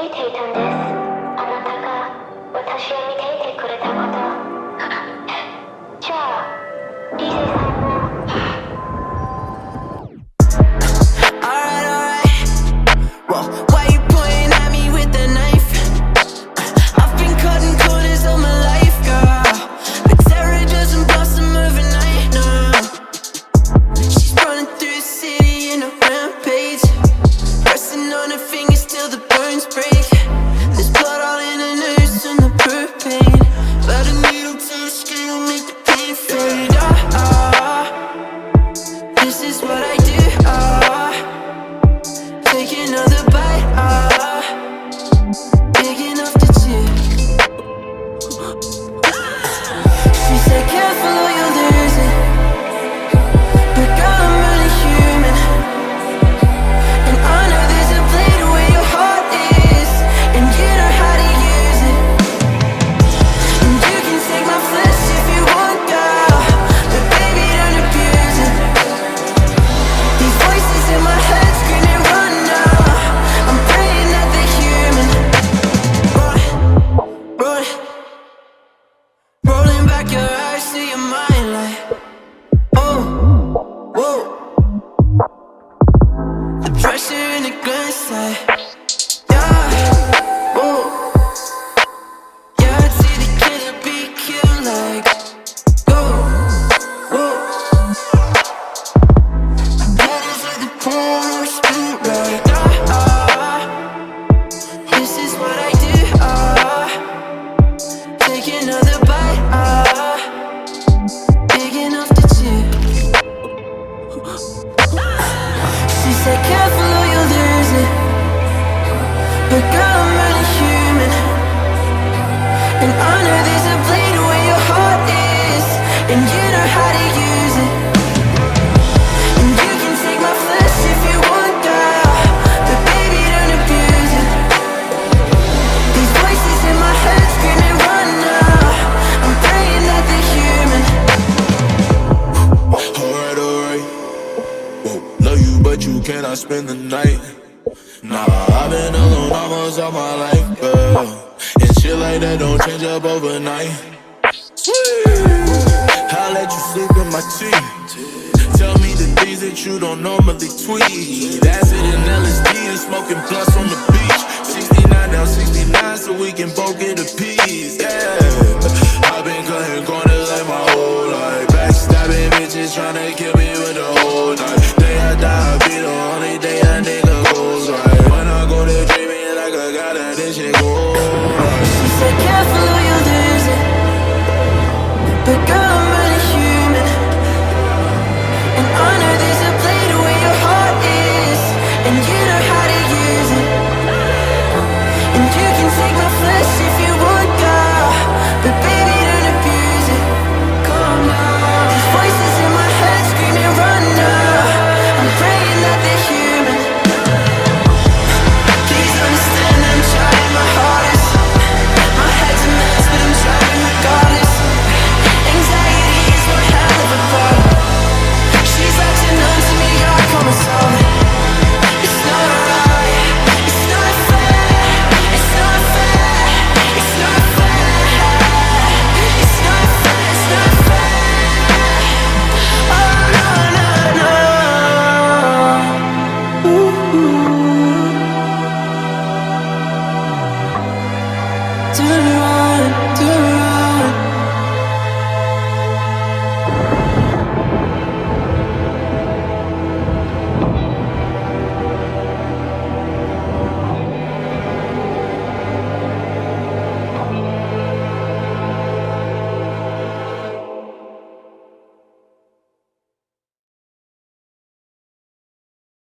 いていたんです。あなたが私を見ていてくれたこと。じゃあリセさんも。I spend the night. Nah, I've been alone almost all my life, girl. And shit like that don't change up overnight. Sweet, I'll let you sleep in my tea. Tell me the things that you don't normally tweet. Acid and LSD and smoking blunts